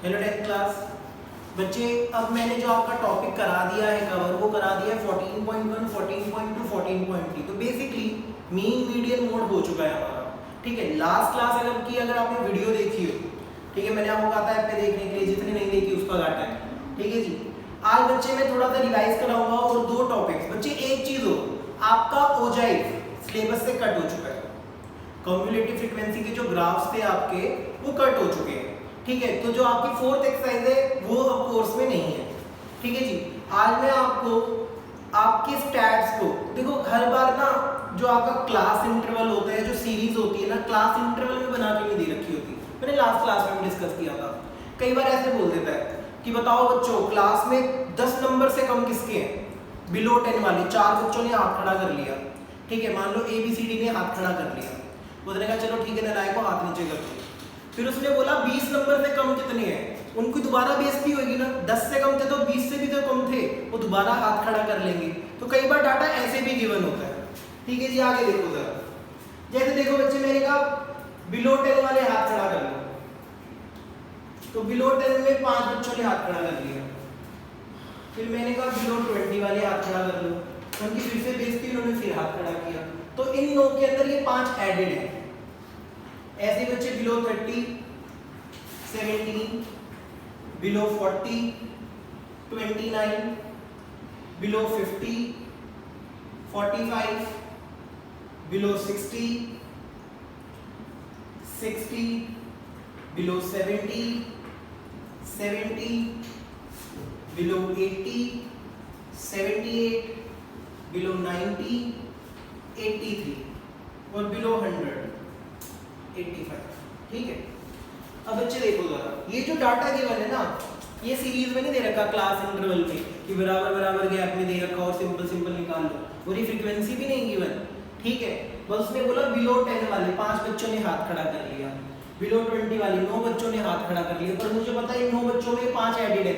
Hello 10th class बच्चे, अब मैंने जो आपका टॉपिक करा दिया है कवर, वो करा दिया है 14.1, 14.2, 14.3। तो बेसिकली मीन मीडियन मोड हो चुका है हमारा। ठीक है, लास्ट क्लास अगर आपने वीडियो देखी हो, ठीक है, मैंने आपको कहा था ऐप पे देखने के लिए, जिसने नहीं देखी उसका घाटा है। ठीक है जी, आज बच्चे मैं थोड़ा सा रिवाइज कराऊंगा और दो टॉपिक्स। बच्चे एक चीज हो, आपका ओजाइव सिलेबस से कट हो चुका है। कम्युलेटिव फ्रीक्वेंसी के जो ग्राफ्स थे आपके, वो कट हो चुके हैं। ठीक है, तो जो आपकी फोर्थ एक्सरसाइज है वो अब कोर्स में नहीं है। ठीक है जी, आज मैं आपको आपके स्टैट्स को देखो, हर बार ना जो आपका क्लास इंटरवल होता है, जो सीरीज होती है ना, क्लास इंटरवल में बना के नहीं दे रखी होती। मैंने लास्ट क्लास में डिस्कस किया था। कई बार ऐसे बोल देता है कि बताओ बच्चों, क्लास में 10 नंबर से कम किसके हैं, बिलो 10 वाले 4 बच्चों ने हाथ खड़ा कर लिया। ठीक है, मान लो ABCD ने हाथ खड़ा कर लिया, उसने कहा चलो ठीक है, नालायक को हाथ नीचे कर दो। फिर उसने बोला 20 नंबर से कम कितने हैं, उनको दोबारा बेइज्जती होगी ना। 10 से कम थे तो 20 से भी तो कम थे, वो दोबारा हाथ खड़ा कर लेंगे। तो कई बार डाटा ऐसे भी गिवन होता है। ठीक है जी, आगे देखो जरा। जैसे देखो बच्चे, मैंने कहा बिलो 10 वाले हाथ खड़ा कर लो, तो बिलो 10 में 5 बच्चों ने हाथ खड़ा कर लिया। फिर मैंने कहा बिलो 20 वाले हाथ खड़ा कर लो, उनकी फिर से बेइज्जती, उन्होंने फिर हाथ खड़ा किया। तो इन 9 के अंदर ये 5 एडेड है। ऐसे बच्चे below 30, 17, below 40, 29, below 50, 45, below 60, 60, below 70, 70, below 80, 78, below 90, 83 और बिलो 100, 85। ठीक है, अब बच्चे देखो जरा, ये जो डाटा गिवन है ना, ये सीरीज में नहीं दे रखा क्लास इंटरवल में कि बराबर बराबर गैप में दे रखा और सिंपल सिंपल निकाल लो, और ये फ्रीक्वेंसी भी नहीं गिवन। ठीक है, बस उसने बोला बिलो 10 वाले 5 बच्चों ने हाथ खड़ा कर लिया, बिलो 20 वाले 9 बच्चों ने हाथ खड़ा कर लिया, पर मुझे पता है 9 बच्चों में 5 एडेड है।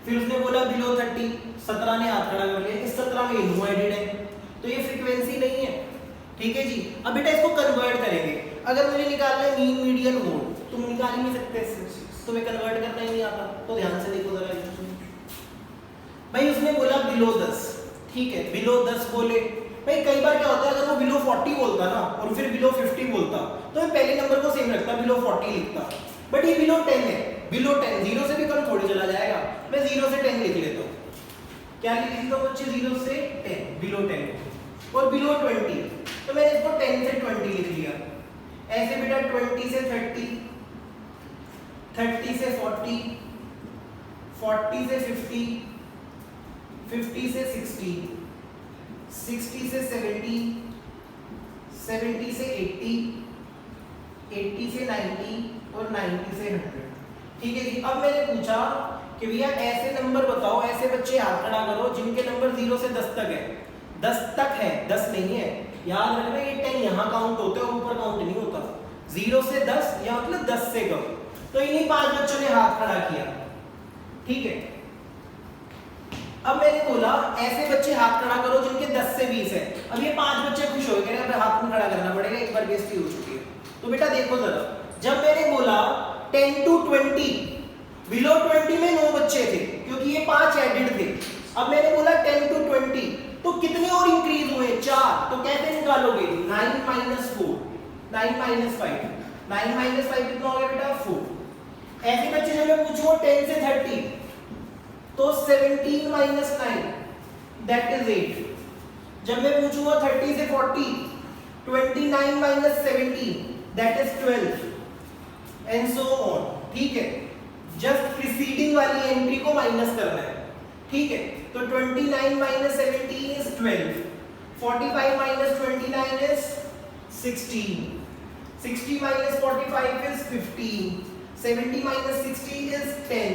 फिर उसने बोला बिलो 30, 17 ने हाथ खड़ा कर लिया, इस 17 में 9 एडेड है, तो ये फ्रीक्वेंसी नहीं है। ठीक है जी, अब बेटा इसको कन्वर्ट करेंगे। अगर मुझे निकालना है मीन मीडियन मोड, तुम निकाल ही नहीं सकते, तुम्हें कन्वर्ट करना ही नहीं आता। तो ध्यान से देखो जरा भाई, उसने बोला बिलो 10। ठीक है, बिलो 10 बोले भाई, कई बार क्या होता है, अगर वो बिलो 40 बोलता ना और फिर बिलो 50 बोलता, तो मैं पहले नंबर को सेम रखता, बिलो 40 लिखता। बट ये बिलो 10 है, बिलो 10, 0 से भी कम थोड़ी चला जाएगा। मैं 0 से 10 लिख लेता हूँ। क्या लिख लेता हूँ बच्चे, 0 से 10, बिलो 10। और बिलो 20, तो मैंने इसको 10 से 20 लिख लिया। ऐसे बेटा 20 से 30, 30 से 40, 40 से 50, 50 से 60, 60 से 70, 70 से 80, 80 से 90 और 90 से 100। ठीक है जी, अब मैंने पूछा कि भैया ऐसे नंबर बताओ, ऐसे बच्चे हाथ खड़ा करो जिनके नंबर 0 से 10 तक है। 10 तक है, 10 नहीं है। याद रखना, ये 10 यहाँ काउंट होते हैं, ऊपर काउंट नहीं होता। 0 से 10 या मतलब 10 से कम। तो इन्हीं 5 बच्चों ने हाथ खड़ा किया। ठीक है, अब मैंने बोला ऐसे बच्चे हाथ खड़ा करो जिनके 10 से 20 है। अब ये 5 बच्चे खुश हो गए, अब हाथ में खड़ा करना पड़ेगा, एक बार बेइज्जती हो चुकी है। तो बेटा देखो जरा, जब मैंने बोला 10 to 20, बिलो 20 में 9 बच्चे थे क्योंकि ये 5 एडेड थे। अब मैंने बोला 10 to 20, तो कितने और इंक्रीज हुए, 4। तो कैसे निकालोगे, 9 minus 4, 9 minus 5, 9 minus 5 कितना हो गया बेटा, 4। ऐसे बच्चे जब मैं पूछूं 10 से 30, तो 17 minus 9 that is 8। जब मैं पूछूंगा 30 से 40, 29 minus 17 that is 12 and so on। ठीक है, जस्ट प्रीसीडिंग वाली एंट्री को माइनस करना है। ठीक है, तो 29 minus 17 is 12, 45 minus 29 is 16, 60 minus 45 is 15, 70 minus 60 is 10,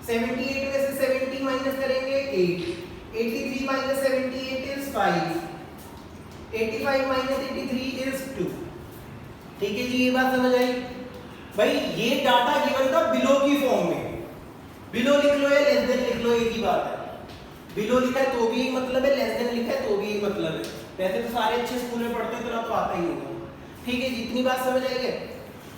78 में से 70 माइनस करेंगे 8, 83 माइनस 78 is 5, 85 माइनस 83 is 2। ठीक है जी, ये बात समझ आई भाई। ये डाटा गिवन था बिलो की फॉर्म में। बिलो लिख लो या लेस देन लिख लो, एक ही बात है। बिलो लिखा है तो भी एक मतलब है, लेस देन लिखा है तो भी एक मतलब है। वैसे तो सारे अच्छे स्कूल में पढ़ते हैं तो आता ही होगा। ठीक है, जितनी बात समझ आई है।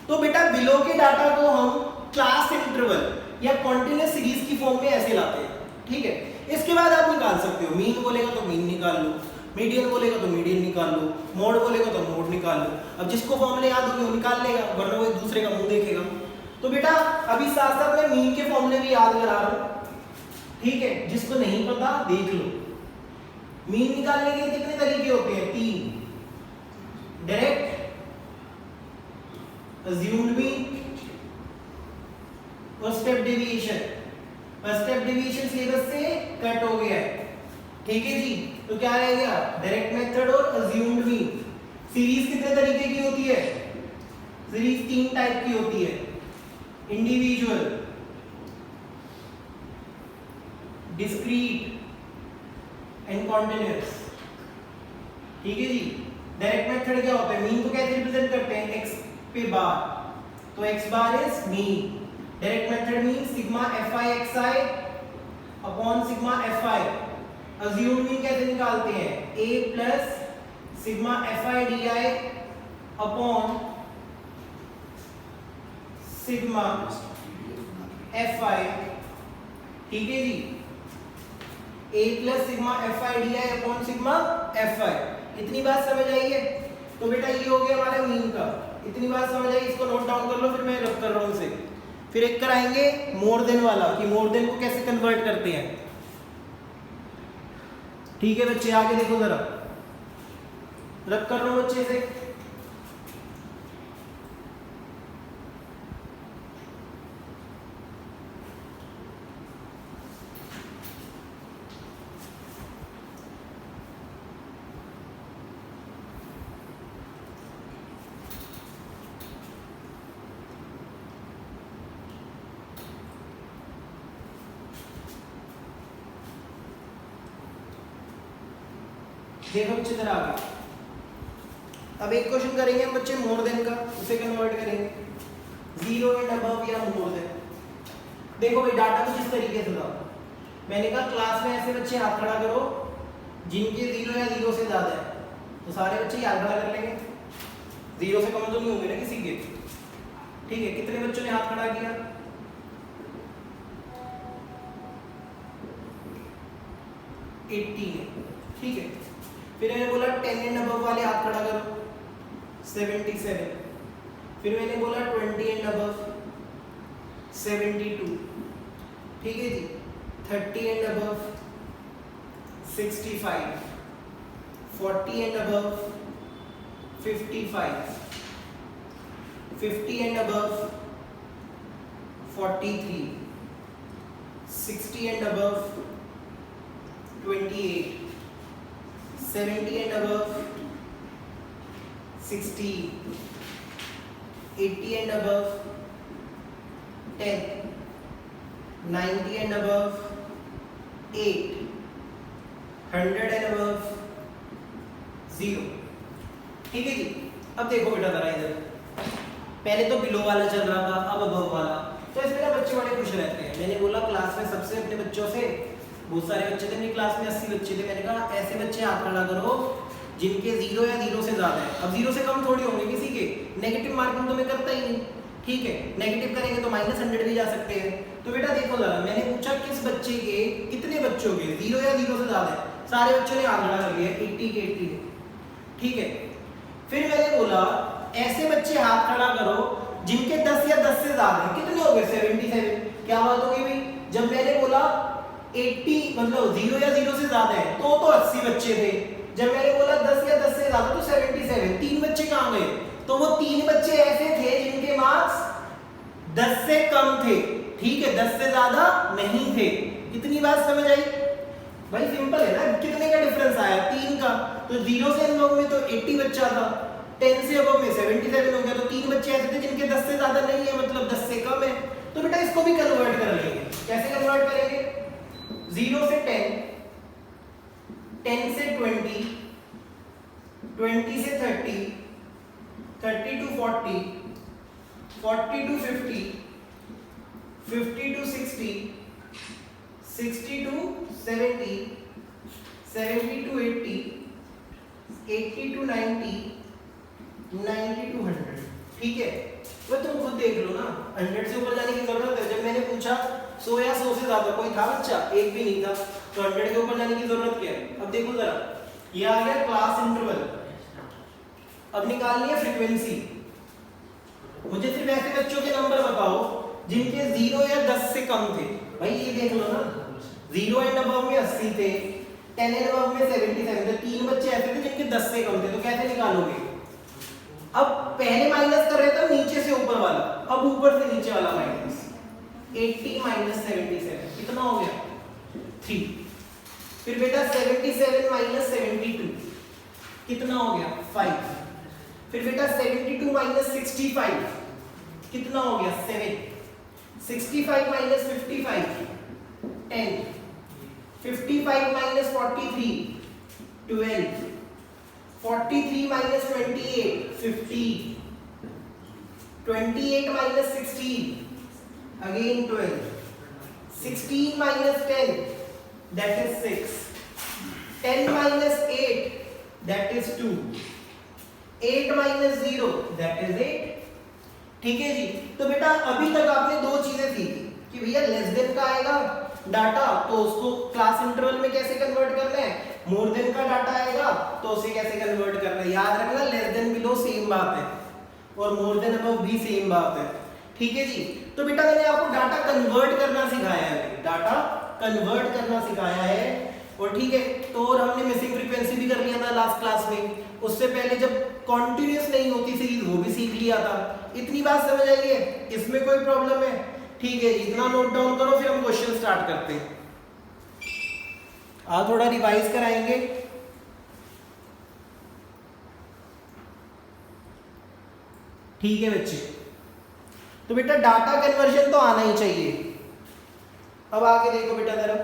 तो बेटा बिलो के डाटा को हम क्लास इंटरवल या कॉन्टिन्यूस सीरीज की फॉर्म में ऐसे लाते हैं, ठीक है। इसके बाद आप निकाल सकते हो, मीन बोलेगा तो मीन निकाल लो, मीडियन बोलेगा तो मीडियन निकाल लो, मोड बोलेगा तो मोड निकाल लो। अब जिसको फॉर्मूले याद होंगे वो निकाल लेगा, वरना वो एक दूसरे का मुंह देखेगा। तो बेटा अभी साथ साथ मैं मीन के फॉर्मूले भी याद करा रहा हूँ, ठीक है। जिसको नहीं पता देख लो। मीन निकालने के कितने तरीके होते हैं? 3, डायरेक्ट, अज्यूम्ड मीन और step deviation. Step deviation syllabus से कट हो गया है, ठीक है जी। तो क्या रहेगा? डायरेक्ट मेथड और अज्यूम्ड मीन। सीरीज कितने तरीके की होती है? सीरीज 3 टाइप की होती है, इंडिविजुअल, डिस्क्रीट एंड कॉन्टिन्यूअस, ठीक है जी। डायरेक्ट मेथड क्या होता है? मीन को कैसे रिप्रेजेंट करते हैं? x पे बार, तो x bar is mean. Direct method mean sigma fi xi upon sigma fi। Assumed mean कैसे निकालते हैं? a plus sigma fi di upon sigma fi, ठीक है जी। a plus sigma fi di upon sigma fi। इतनी बात समझ आई है? तो बेटा ये हो गया हमारा मीन का, इतनी बात समझ आई। इसको नोट डाउन कर लो, फिर मैं रब कर रहा हूँ इसे। फिर एक कराएंगे मोर देन वाला, कि मोर देन को कैसे कन्वर्ट करते हैं, ठीक है बच्चे। आगे देखो जरा, रब कर रहा हूँ बच्चे से। देखो बच्चे जरा आगे। अब एक क्वेश्चन करेंगे हम बच्चे मोर देन का, उसे कन्वर्ट करेंगे 0 एंड अबव या मोर देन। देखो भाई डाटा कुछ इस तरीके से था, मैंने कहा क्लास में ऐसे बच्चे हाथ खड़ा करो जिनके 0 या 0 से ज्यादा है, तो सारे बच्चे हाथ खड़ा कर लेंगे। 0 से कम तो नहीं होंगे ना किसी के, ठीक है। कितने बच्चों ने हाथ खड़ा किया? 80 ने, ठीक है। फिर मैंने बोला 10 एंड अबव वाले हाथ खड़ा करो, 77। फिर मैंने बोला 20 एंड अबव, 72, ठीक है जी। 30 and above, 65, 40 and above, 55, 50 and above, 43, 60 and above, 28, 70 and above, 60, 80 and above, 10, 90 and above, 8, 100 and above, 0, ठीक है जी। अब देखो बेटा जरा इधर, पहले तो बिलो वाला चल रहा था, अब अबव वाला। तो इसमें ना बच्चे बड़े खुश रहते हैं। मैंने बोला क्लास में सबसे अपने बच्चों से, बहुत सारे बच्चे थे मेरी क्लास में, 80 बच्चे थे। मैंने कहा ऐसे बच्चे हाथ खड़ा करो जिनके 0 या 0 से ज्यादा है। अब 0 से कम थोड़ी होंगे किसी के, नेगेटिव मार्किंग तो मैं करता ही नहीं, ठीक है। नेगेटिव करेंगे तो -100 भी जा सकते हैं। तो बेटा देखो जरा, मैंने पूछा किस बच्चे के, कितने बच्चों के 0 या 0 से ज्यादा है, सारे बच्चों ने हाथ खड़ा कर लिया, 80 के 80 ने, ठीक है। फिर मैंने बोला ऐसे बच्चे हाथ खड़ा करो जिनके 10 या 10 से ज्यादा है। कितने हो गए? 77। क्या बात हो गई भाई? जब मैंने बोला 80 मतलब 0 या 0 से ज्यादा है तो 80 बच्चे थे। जब मैंने बोला 10 या 10 से ज्यादा तो 77। 3 बच्चे कहां गए? तो वो 3 बच्चे ऐसे थे जिनके मार्क्स 10 से कम थे, ठीक है, 10 से ज्यादा नहीं थे। इतनी बात समझ आई भाई? सिंपल है ना, कितने का डिफरेंस आया? 3 का। तो 0 से इन लोगों में तो 80 बच्चा था, 10 से अबव में 77 हो गया। तो 3 बच्चे ऐसे थे जिनके 10 से ज्यादा नहीं है, मतलब 10 से कम है। तो बेटा इसको भी कन्वर्ट कर लेंगे। कैसे कन्वर्ट करेंगे? 0 से 10, 10 से 20, 20 से 30, 30 to 40, 40 to 50, 50 to 60, 60 to 70, 70 to 80, 80 to 90, 90 to 100, ठीक है। वो तुम खुद देख लो ना, 100 से ऊपर जाने की जरूरत है? जब मैंने पूछा 100 या 100 से ज्यादा, कोई था बच्चा? एक भी नहीं था, तो 100 के ऊपर जाने की जरूरत क्या है? अब देखो जरा, ये आ गया क्लास इंटरवल, अब निकालनी है फ्रीक्वेंसी। मुझे सिर्फ ऐसे बच्चों के नंबर बताओ जिनके 0 या 10 से कम थे। भाई ये देख लो ना, 0 एंड अबव में 80 थे, 10 एंड अबव में 77 थे, 3 बच्चे ऐसे थे जिनके 10 से कम थे, तो कैसे निकालोगे? अब पहले माइनस कर रहे थे नीचे से ऊपर वाला, अब ऊपर से नीचे वाला माइनस। 80 माइनस 77 कितना हो गया? 3। फिर बेटा 77 माइनस 72 कितना हो गया? 5। फिर बेटा 72 माइनस 65 कितना हो गया? 7। 65 minus 55 10। 55 minus 43 12। 43 minus 28 15। 28 minus 16 again 12। 16 minus 10 that is 6. 10 minus 8 that is 2. 8 minus 0 that is 8. ठीक है जी। तो बेटा अभी तक आपने दो चीजें सीखी कि भैया लेस देन का आएगा डाटा तो उसको क्लास इंटरवल में कैसे कन्वर्ट करना है, मोर देन का डाटा आएगा तो उसे कैसे कन्वर्ट करना है। याद रखना लेस देन बिलो सेम बात है और मोर देन अबव भी सेम बात है। ठीक है जी। तो बेटा मैंने आपको डाटा कन्वर्ट करना सिखाया है, डाटा कन्वर्ट करना सिखाया है। और ठीक है, तो और हमने मिसिंग फ्रीक्वेंसी भी कर लिया था लास्ट क्लास में। उससे पहले जब कॉन्टिन्यूअस नहीं होती सीरीज वो भी सीख लिया था। इतनी बात समझ आई है? इसमें कोई प्रॉब्लम है? ठीक है, इतना नोट डाउन करो, फिर हम क्वेश्चन स्टार्ट करते हैं। आज थोड़ा रिवाइज कराएंगे। ठीक है बच्चे, तो बेटा डाटा कन्वर्जन तो आना ही चाहिए। अब आगे देखो बेटा जरा,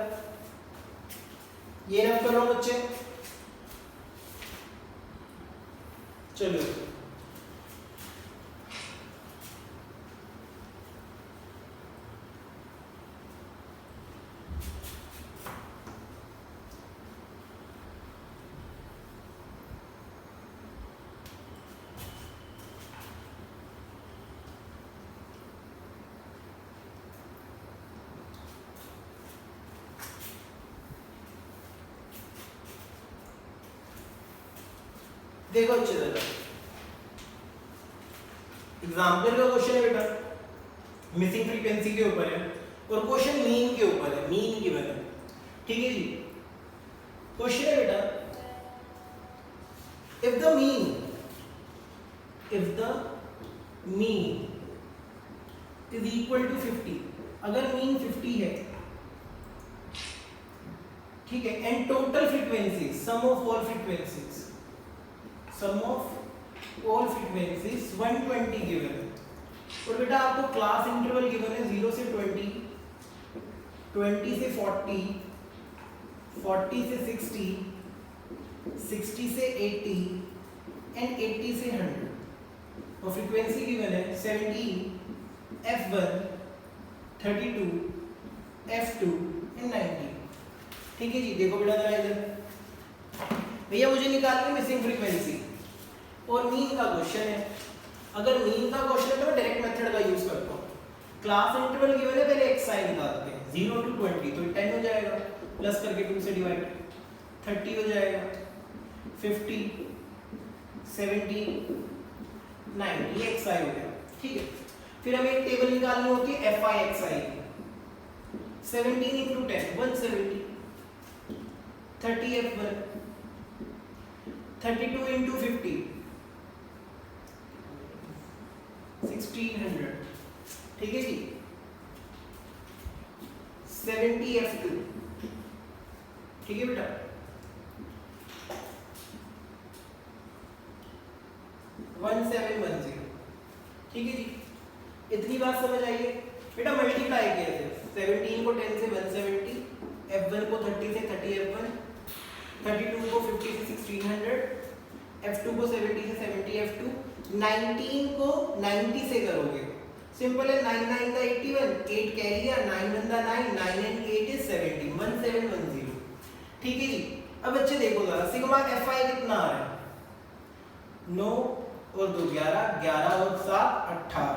ये रब करो बच्चे, चलो देखो अच्छे से, एग्जाम्पल का क्वेश्चन है बेटा, मिसिंग फ्रीक्वेंसी के ऊपर है और क्वेश्चन मीन के ऊपर है, मीन की वजह। ठीक है जी। क्वेश्चन है बेटा, if the mean is equal to 50, अगर मीन 50 है, ठीक है, and total frequency sum of all frequencies 120 given है। और बेटा आपको क्लास इंटरवल गिवन है 0 से 20, 20 से 40, 40 से 60, 60 से 80 एंड 80 से 100। और फ्रीक्वेंसी गिवन है 17, F1, 32, F2 एंड 90। ठीक है जी। देखो बेटा जरा इधर, भैया मुझे निकालनी मिसिंग फ्रीक्वेंसी और मीन का क्वेश्चन है। अगर मीन का क्वेश्चन है तो मैं डायरेक्ट मेथड का यूज करता हूँ। क्लास इंटरवल गिवन है, पहले एक्स आई निकालते हैं, 0 to 20 तो 10 हो जाएगा, प्लस करके 2 से डिवाइड, 30 हो जाएगा, 50, 70, 90, ये एक्स आई हो गया। ठीक है, फिर हमें एक टेबल निकालनी होती है F I x I. 17 into 10 170, 30 F1, 32 into 50 1600। ठीक है जी। 70 F2। ठीक है बेटा, वन 710। ठीक है जी। इतनी बात समझ आई है बेटा? मल्टीप्लाई किया थे 17 को 10 से 170, F1 को 30 से 30 F1, 32 को 50 से 1600, F2 को 70 से 70 F2, 19 को 90 से करोगे, सिंपल है। 9 9 का 81, 8 कैरी है, 9 1 का 9, 9 and 8 is 70, 1710। ठीक है जी। अब अच्छे देखो जरा, सिग्मा एफ आई कितना आ रहा है? 9 और 2 11, 11 और 7 18।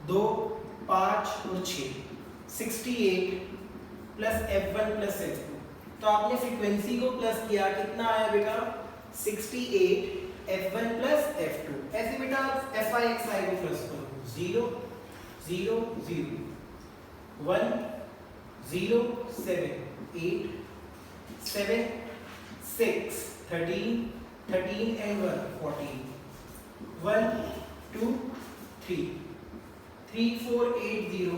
2 5 और 6 68 प्लस F1 प्लस F2। तो आपने फ्रीक्वेंसी को प्लस किया, कितना आया बेटा 68 F1 प्लस F2। ऐसे बेटा आप FI/XI को प्लस करो 0 0 0 1 0 7 8 7 6 13 13 and 1 14 1 2 3 3 4 8 0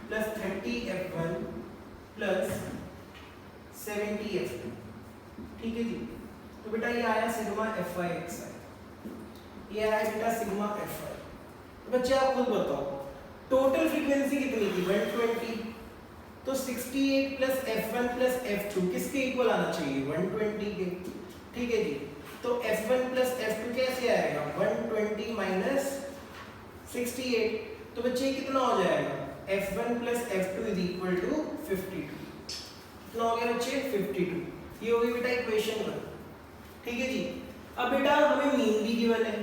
plus 30 F1 plus 70 F2। ठीक है जी। तो बेटा ये आया सिग्मा FI/XI, ये आया बेटा सिग्मा FI। तो बच्चे आप खुद बताओ टोटल फ्रीक्वेंसी कितनी थी 120, तो 68 प्लस F1 प्लस F2 किसके इक्वल आना चाहिए 120 के। ठीक है जी। तो F1 प्लस F2 कैसे आएगा 120 माइनस 68। तो बच्चे कितना हो जाएगा F1 plus F2 is equal to 52। कितना हो गया बच्चे 52। ये होगी बेटा इक्वेशन 1। ठीक है जी। अब बेटा हमें मीन भी गिवन है।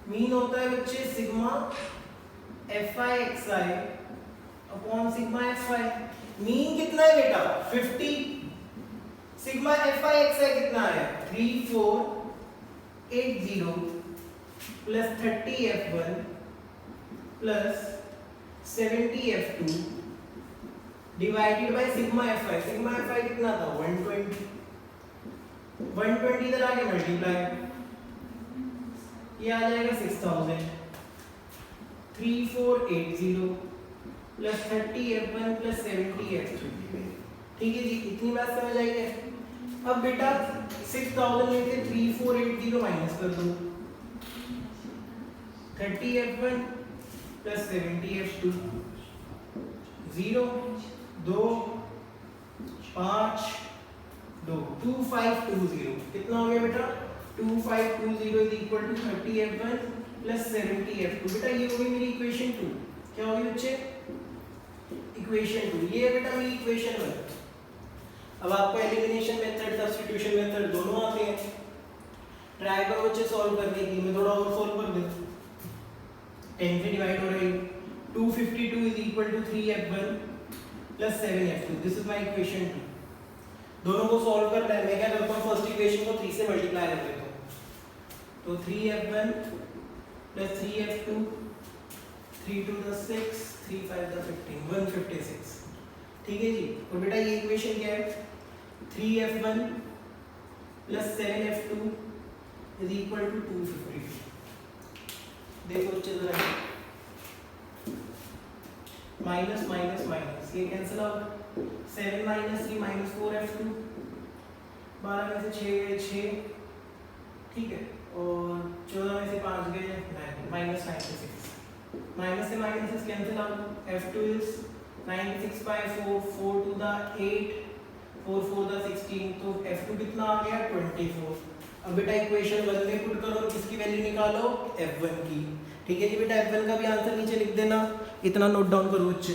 मीन होता है बच्चे sigma FI/XI upon sigma FI। Mean कितना है बेटा 50। सिग्मा FI/XI कितना है 3480 plus 30 F1 plus 70 F2 divided by sigma FI। Sigma FI कितना था 120। 120 इधर आगे मल्टीप्लाई, ये आ जाएगा 6000 3480 प्लस 30 F1 प्लस 70 F2। ठीक है जी। इतनी बात समझ आई है। अब बेटा 6000 में से 3480 माइनस कर दो 30 F1 प्लस 70 F2 0 2 5 2 2520। कितना हो गया बेटा 2520 is equal to 30 F1 plus 70 F2। बेटा ये होगी मेरी इक्वेशन 2। क्या होगी बच्चे इक्वेशन 2। ये है बेटा मेरी इक्वेशन 1। अब आपको एलिमिनेशन मेथड सब्स्टिट्यूशन मेथड दोनों आते हैं। ट्राई करो बच्चे सॉल्व करने की। मैं थोड़ा और सॉल्व कर देता हूं। 10 से डिवाइड हो रही 252 is equal to 3F1 plus 7F2। This is my equation 2। दोनों को सॉल्व करना है। मैं क्या करता हूं फर्स्ट इक्वेशन को 3 से मल्टीप्लाई कर देता हूं। तो 3F1 plus 3F2 3 2 the 6 3 5 the 15 156। ठीक है जी। और बेटा ये इक्वेशन क्या है 3F1 plus 7F2 is equal to 252। देखो बच्चे जरा माइनस माइनस माइनस ये cancel out 7 minus 3 minus 4F2 12 में से 6 गए 6। ठीक है। और 14 में से 5 गए 9 माइनस 96। माइनस से minus cancel out F2 is 96 by 4 4 to the 8 4 4 the 16। तो F2 कितना आ गया 24। अब बेटा इक्वेशन 1 में पुट करो और किसकी वैल्यू निकालो F1 की। ठीक है जी। बेटा F1 का भी आंसर नीचे लिख देना। इतना नोट डाउन करो बच्चे।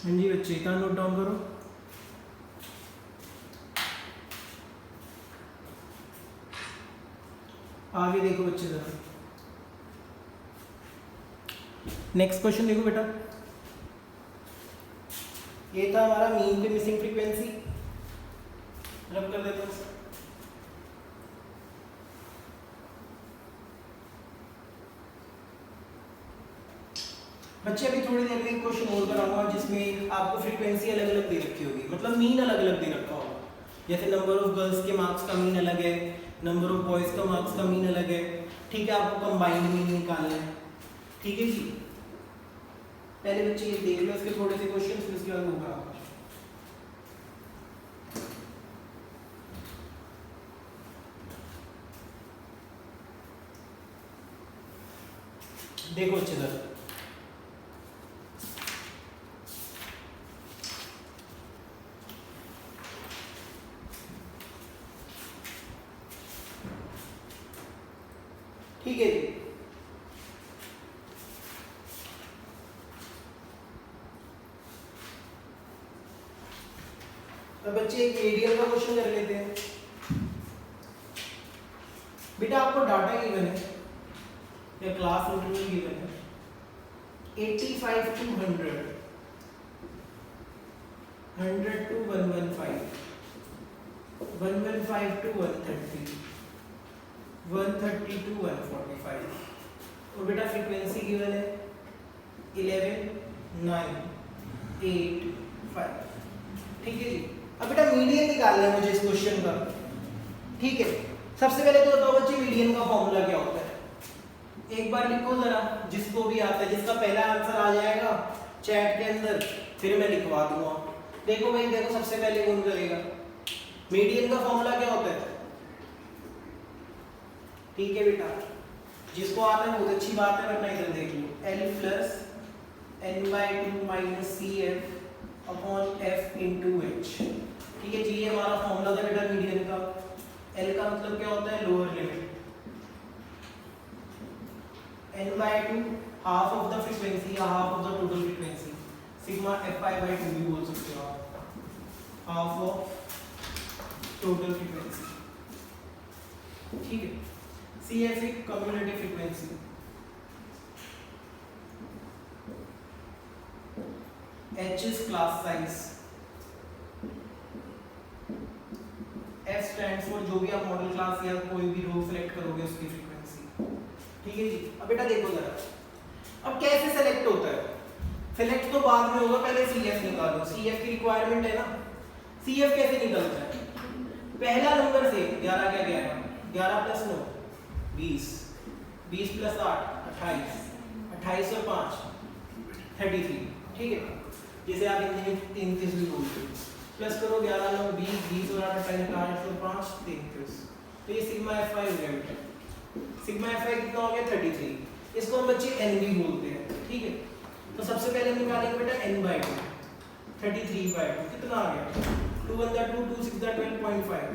हाँ जी बच्चे इतना नोट डाउन करो। आगे देखो बच्चे जरा नेक्स्ट क्वेश्चन देखो बेटा। ये था हमारा मीन पे मिसिंग फ्रीक्वेंसी। रब कर देता हूँ। बच्चे अभी थोड़ी देर में एक क्वेश्चन और कराऊंगा जिसमें आपको फ्रीक्वेंसी अलग अलग दे रखी होगी, मतलब मीन अलग अलग दे रखा होगा। जैसे नंबर ऑफ गर्ल्स के मार्क्स का मीन अलग है, नंबर ऑफ बॉयज का मार्क्स का मीन अलग है। ठीक है। आपको कंबाइंड मीन निकालना है। ठीक है जी। पहले बच्चे ये देख लो इसके थोड़े से क्वेश्चन फिर उसके बाद होगा। देखो अच्छे से ठीक है जी। तो बच्चे एक रेडियल का क्वेश्चन कर लेते हैं। बेटा आपको डाटा गिवन है या क्लास इंटरवल गिवन है 85 to 100, 100 to 115, 115 to 130, 130 to 145 और बेटा फ्रीक्वेंसी गिवन है 11, 9, 8, 5। ठीक है जी। अब बेटा मीडियन निकालना है मुझे इस क्वेश्चन का। ठीक है, सबसे पहले तो बताओ बच्चे मीडियन का फॉर्मूला क्या होता है। एक बार लिखो जरा, जिसको भी आता है, जिसका पहला आंसर आ जाएगा चैट के अंदर फिर मैं लिखवा दूंगा। देखो भाई, देखो सबसे पहले कौन करेगा। मीडियन का फॉर्मूला क्या होता है? ठीक है बेटा, जिसको आता है बहुत अच्छी बात है, वरना इधर देख लो, L plus n/2 minus CF upon F into H। ठीक है जी, ये हमारा फॉर्मूला था बेटा मीडियन का। L का मतलब क्या होता है? Lower limit. n/2 half of the frequency या half of the total frequency, sigma Fi/2 भी बोल सकते हो आप, हाफ ऑफ टोटल फ्रीक्वेंसी। ठीक है, CF एक cumulative frequency, H is class size, F stands for जो भी आप मॉडल क्लास या कोई भी रो सेलेक्ट करोगे उसकी फ्रीक्वेंसी। ठीक है जी। अब बेटा देखो जरा, अब कैसे सेलेक्ट होता है? सेलेक्ट तो बाद में होगा, पहले CF निकालो। CF की रिक्वायरमेंट है ना। CF कैसे निकलता है? पहला नंबर से 11 क्या 11, 11 प्लस 9 20, 20 प्लस 8 28, 28 और 5 33। ठीक है, जैसे आप हिंदी में 33 भी बोलते हो। प्लस करो 11 9 20, 20 और 8 28 और 5 33। तो ये सिग्मा Fi हो गया बेटा। सिग्मा Fi कितना हो गया? 33। इसको हम बच्चे n भी बोलते हैं। ठीक है, तो सबसे पहले हम निकालेंगे बेटा n/2, 33/2 कितना आ गया? 2 1 2 2 6 12.5,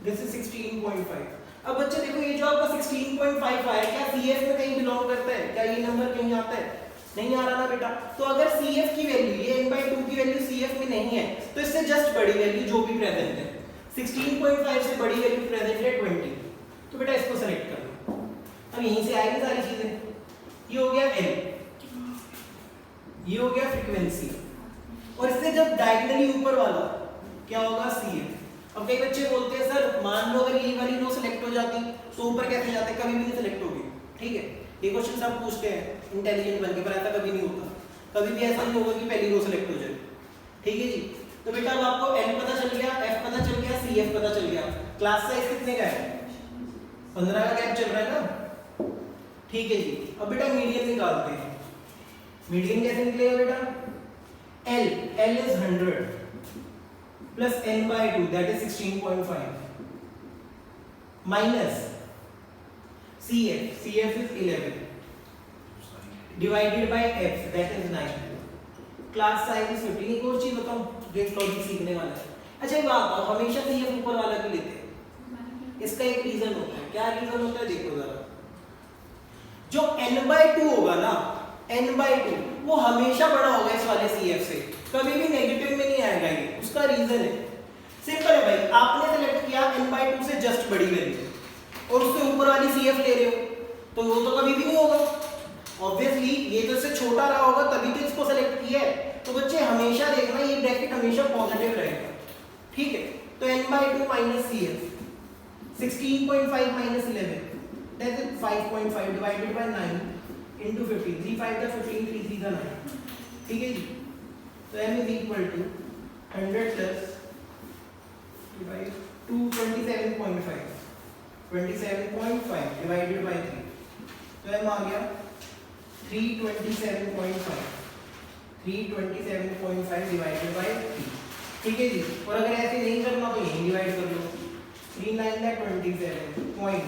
दिस इज 16.5। अब बच्चे देखो, ये जो आपका 16.5 आया, क्या CF में कहीं बिलोंग करता है? क्या ये नंबर कहीं आता है? नहीं आ रहा ना बेटा। तो अगर CF की वैल्यू, ये n/2 की वैल्यू CF में नहीं है, तो इससे जस्ट बड़ी वैल्यू जो भी प्रेजेंट है, 16.5 से बड़ी वैल्यू प्रेजेंट है 20, तो बेटा इसको सेलेक्ट कर लो। अब यहीं से आएगी सारी चीजें। ये हो गया L, ये हो गया फ्रीक्वेंसी, और इससे जब डायगोनली ऊपर वाला क्या होगा? CF। अब कई बच्चे बोलते हैं सर मान लो अगर ये वाली रो सेलेक्ट हो जाती तो ऊपर कैसे जाते? कभी भी नहीं सेलेक्ट होगी। ठीक है, ये क्वेश्चन सब पूछते हैं इंटेलिजेंट बनके, पर ऐसा कभी नहीं होता। कभी भी ऐसा नहीं होगा कि पहली रो सेलेक्ट हो जाए। ठीक है जी। तो बेटा अब आपको L पता चल गया, F पता चल गया, CF पता चल गया। क्लास साइज कितने का है? 15 का गैप चल रहा है ना। ठीक है जी। अब बेटा मीडियन निकालते हैं। मीडियन कैसे निकलेगा बेटा? L is 100 plus n/2 that is 16.5 minus CF is 11 divided by F that is 9, class size is 15। एक और चीज बताऊं जो लॉजिक सीखने वाला है। अच्छा एक बात बताओ, हमेशा CF ऊपर वाला क्यों लेते हैं? इसका एक रीजन होता है। क्या रीजन होता है? देखो जरा, जो n/2 होगा ना, n/2 वो हमेशा बड़ा होगा इस वाले CF से, कभी भी नेगेटिव में नहीं आएगा। ये उसका रीजन है, सिंपल है भाई। आपने सेलेक्ट किया n/2 से जस्ट बड़ी वैल्यू और उससे ऊपर वाली CF ले रहे हो, तो वो तो कभी भी नहीं होगा। ऑब्वियसली ये तो इससे छोटा रहा होगा, तभी तो इसको सेलेक्ट किया है। तो बच्चे हमेशा देखना, ये ब्रैकेट हमेशा पॉजिटिव रहेगा। ठीक है, तो n/2 minus CF, 16.5 minus 11 that is 5.5 divided by 9 into 15, 3 5 the 15, 3 3 the 9। ठीक है जी। तो m is equal to 100 plus divide 227.5, 27.5 divided by 3, तो m आ गया 327.5, 327.5 divided by 3। ठीक है जी। और अगर ऐसे नहीं करना तो यही डिवाइड कर लो, 3 9 का 27 पॉइंट,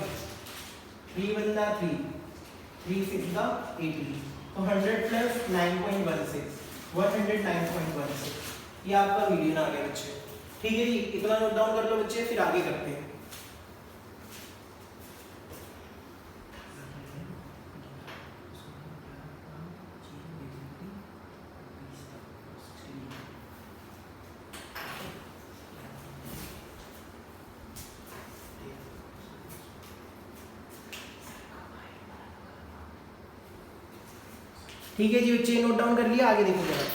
3 1 का 3, 3 6 का 18, तो 100 प्लस 9.16, 109.16, ये आपका मीडियन आ गया बच्चे। ठीक है जी, इतना नोट डाउन कर लो बच्चे, फिर आगे करते हैं। ठीक है जी बच्चे, नोट डाउन कर लिया, आगे देखो जरा।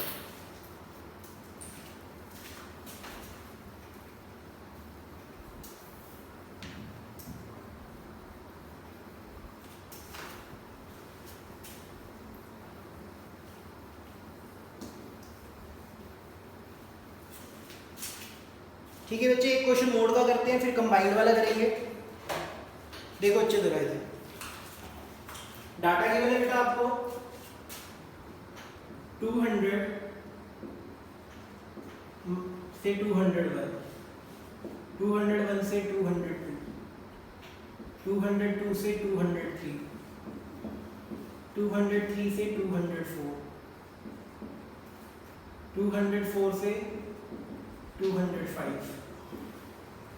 ठीक है बच्चे, एक क्वेश्चन मोड का करते हैं, फिर कंबाइंड वाला करेंगे। देखो अच्छे तरह से डाटा गिवन है बेटा आपको 200 से 201, 201 से 202, 202 से 203, 203 से 204, 204 से 205,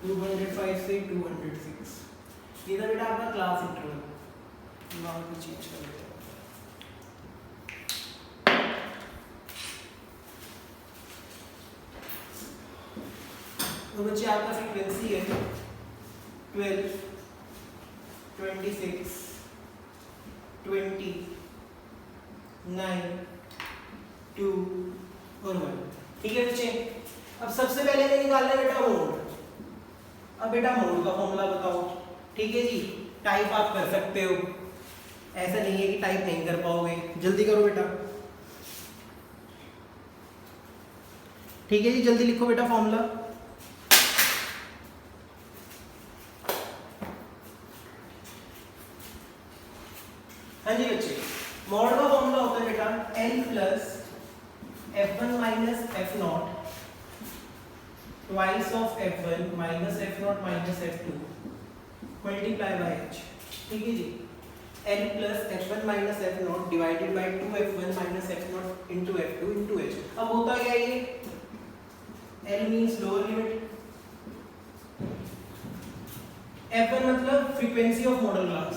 205 से 206। ये था बेटा आपका क्लास इंटरवल। नाम को चेंज कर देते हैं। तो बच्चे आपका फ्रीक्वेंसी है 12, 26, 20, 9, 2 और 1। ठीक है बच्चे, अब सबसे पहले हमें निकालना है बेटा मोड। अब बेटा मोड का फॉर्मूला बताओ। ठीक है जी, टाइप आप कर सकते हो, ऐसा नहीं है कि टाइप नहीं कर पाओगे, जल्दी करो बेटा। ठीक है जी, जल्दी लिखो बेटा फॉर्मूला। हाँ जी बच्चे, मोड का फॉर्मूला होता है बेटा n plus f1 minus f0 twice of f1 minus f0 minus f2 multiply by h। ठीक है जी, n plus f1 minus f0 divided by 2f1 minus f0 into f2 into h। अब होता क्या है ये, l means lower limit, f1 मतलब frequency of modal class,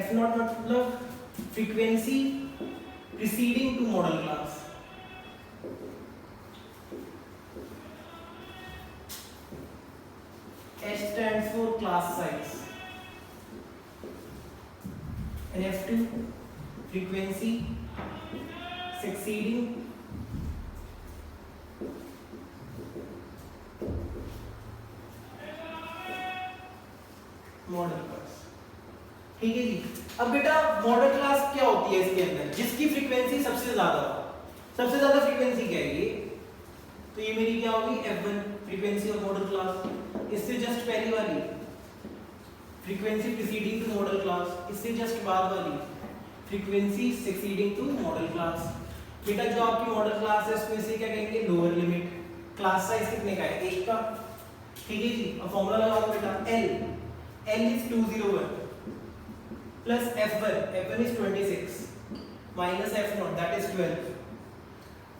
f0 मतलब frequency preceding to modal class, h stands for class size, and f2 frequency succeeding modal class. ठीक है जी, अब बेटा मॉडल क्लास क्या होती है इसके अंदर, जिसकी फ्रीक्वेंसी सबसे ज्यादा हो। सबसे ज्यादा फ्रीक्वेंसी क्या है ये, तो ये मेरी क्या होगी f1 frequency of modal class, इससे जस्ट पहली वाली frequency preceding to modal class, इससे जस्ट बाद वाली frequency succeeding to modal class. बेटा जो आपकी मॉडल क्लास है उसको इसे क्या कहेंगे, लोअर लिमिट। क्लास साइज कितने का है, 1 का। ठीक है जी, अब फॉर्मूला लगाओ बेटा, l is 201 plus f1 is 26 minus f0 that is 12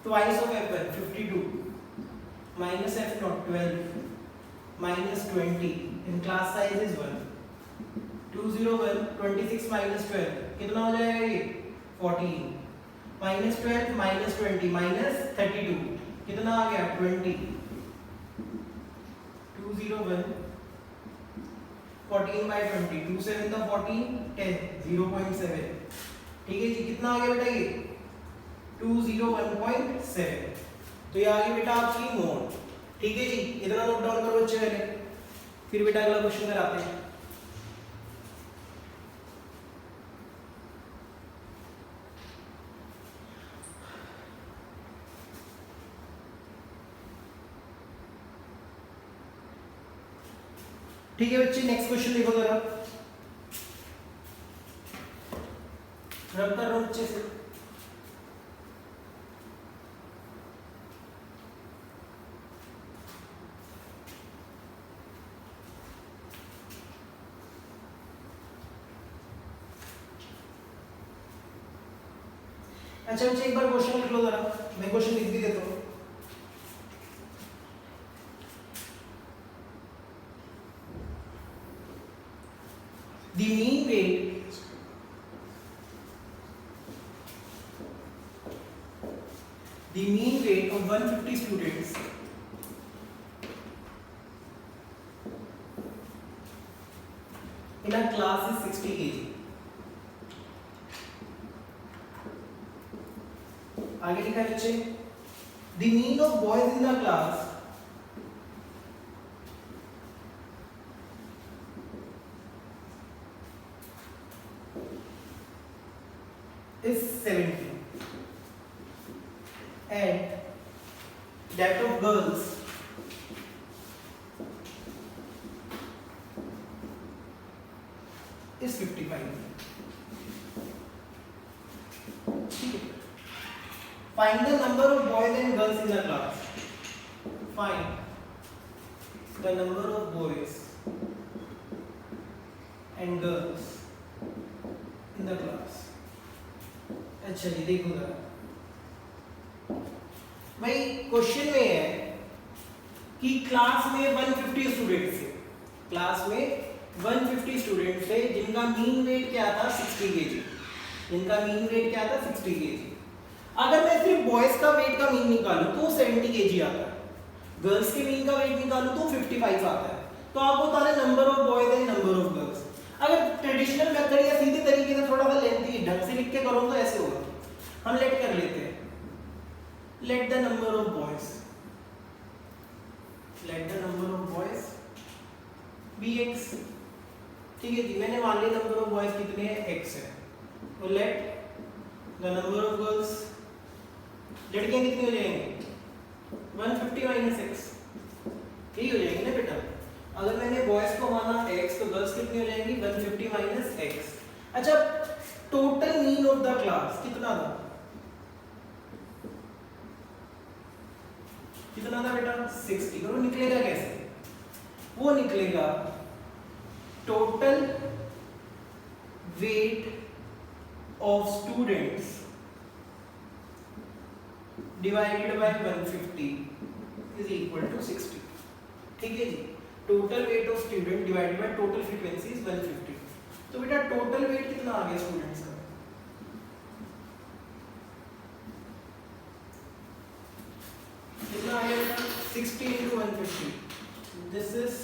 twice of f1 52 minus f0 12 minus 20 and class size is 1। 201 26 minus 12 कितना हो जाएगा ये 14 minus 12 minus 20 minus 32 कितना आ गया 20। 201 14 by 20 2 7 का 14 10 0.7। ठीक है जी, कितना आ गया बेटा ये 201.7। तो ये आ गई बेटा आपकी मोड। ठीक है जी, इतना नोट डाउन करो बच्चे पहले, फिर बेटा अगला क्वेश्चन कराते हैं। ठीक है बच्चे, नेक्स्ट क्वेश्चन देखो जरा, रब कर रहा हूं अच्छे से। अच्छा बच्चे एक बार क्वेश्चन लिख लो जरा, मैं क्वेश्चन लिख भी देता हूँ। The mean weight of 150 students in a class is 60 kg. आगे लिखा है बच्चे, the mean of boys in the class is 70 and that of girls is 55. Find the number of boys and girls in the class. Find the number of boys and girls in the class. अच्छा जी देखो जरा भाई, question में है कि class में 150 student थे, class में 150 स्टूडेंट थे जिनका मीन वेट क्या था 60 kg, जिनका मीन वेट क्या था 60 kg। अगर मैं सिर्फ बॉयज का वेट का मीन निकालूं तो 70 kg आता है, गर्ल्स के मीन का वेट निकालूं तो 55 आता है। तो आपको बताना है number of boys and number of girls. अगर ट्रेडिशनल मेथड या सीधे तरीके से थोड़ा सा लेंथी ढंग से लिख के करो तो ऐसे होगा, हम लेट कर लेते हैं, let the number of boys, let the number of boys be x। ठीक है जी, मैंने मान लिया नंबर ऑफ बॉयज कितने हैं x है, तो late the number of girls, लड़कियां कितनी हो जाएंगी 150 माइनस x, यही हो जाएंगी ना बेटा। अगर मैंने बॉयज को माना x तो गर्ल्स कितनी हो जाएंगी 150 माइनस x। अच्छा, total mean of the class कितना था, कितना था बेटा 60। तो वो निकलेगा कैसे, वो निकलेगा total weight of students divided by 150 is equal to 60। ठीक है जी, total weight of student divided by total frequency is 150। तो बेटा टोटल वेट कितना आ गया स्टूडेंट्स का, कितना आ गया 60 into 150, दिस इज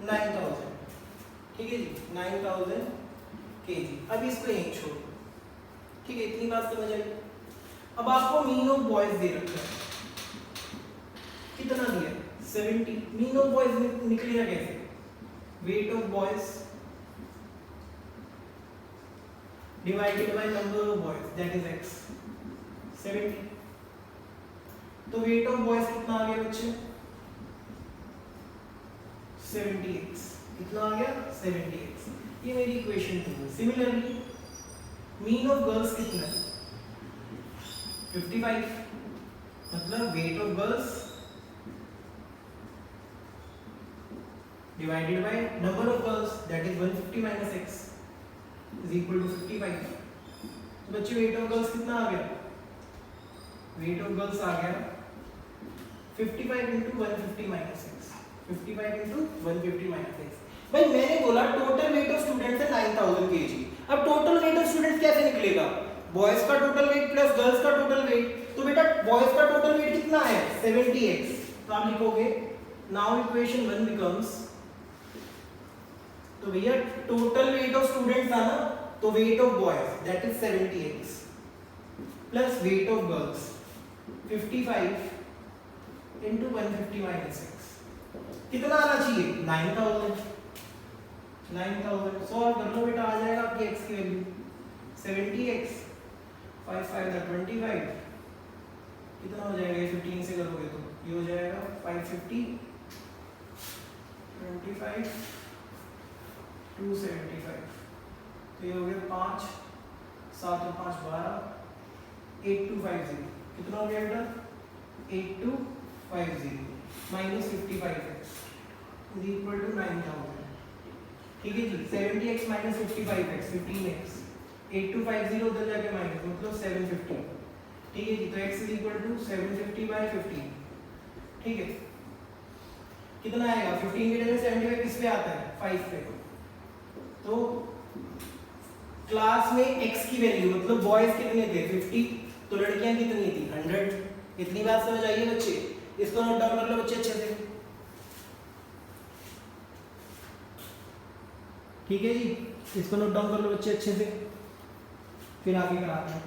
9000। ठीक है जी, 9000 kg। अब इसको यहीं छोड़ो, ठीक है, इतनी बात समझ आई। अब आपको मीन ऑफ बॉयज दे रखा है, कितना दिया 70। मीन ऑफ बॉयज निकलेगा कैसे, weight of boys divided by number of boys that is x 70। तो वेट ऑफ बॉयज कितना आ गया बच्चे 70x, कितना आ गया 70x। ये मेरी इक्वेशन 2 है। सिमिलरली मीन ऑफ गर्ल्स कितना है 55, मतलब weight of girls divided by number of girls that is 150 minus x is equal to 55। तो बच्चे वेट ऑफ गर्ल्स कितना आ गया, वेट ऑफ गर्ल्स आ गया 55 into 150 minus x, 55 into 150 minus x। भाई मैंने बोला टोटल वेट ऑफ स्टूडेंट्स है 9000 kg। अब टोटल वेट ऑफ स्टूडेंट्स कैसे निकलेगा, बॉयज का टोटल वेट प्लस गर्ल्स का टोटल वेट। तो बेटा बॉयज का टोटल वेट कितना है 70x, तो आप लिखोगे नाउ इक्वेशन 1 बिकम्स, तो भैया टोटल वेट ऑफ स्टूडेंट्स था ना, तो weight of boys that is 70x plus wait of girls 55 into 150 minus x, कितना आना चाहिए 9000। 9000 सॉल्व कर लो बेटा, आ जाएगा आपकी x की वैल्यू 70x 5 5 25, कितना हो जाएगा ये 15 से करोगे तो ये हो जाएगा 550 25 275, तो ये हो गया 5 7 और 5 12 8250, कितना हो गया बेटा 8250 minus 55x is equal to 9000। ठीक है जी, 70x minus 55x 15x 8250 उधर जाके माइनस मतलब 750। ठीक है जी, तो x is equal to 750 by 15। ठीक है, कितना आएगा 15 की जगह 75 किस पे आता है 5 पे। तो क्लास में x की वैल्यू मतलब बॉयज कितने थे 50, तो लड़कियां कितनी थी 100। इतनी बात समझ आई है बच्चे, इसको नोट डाउन कर लो बच्चे अच्छे से। ठीक है जी, इसको नोट डाउन कर लो बच्चे अच्छे से, फिर आगे कराते हैं।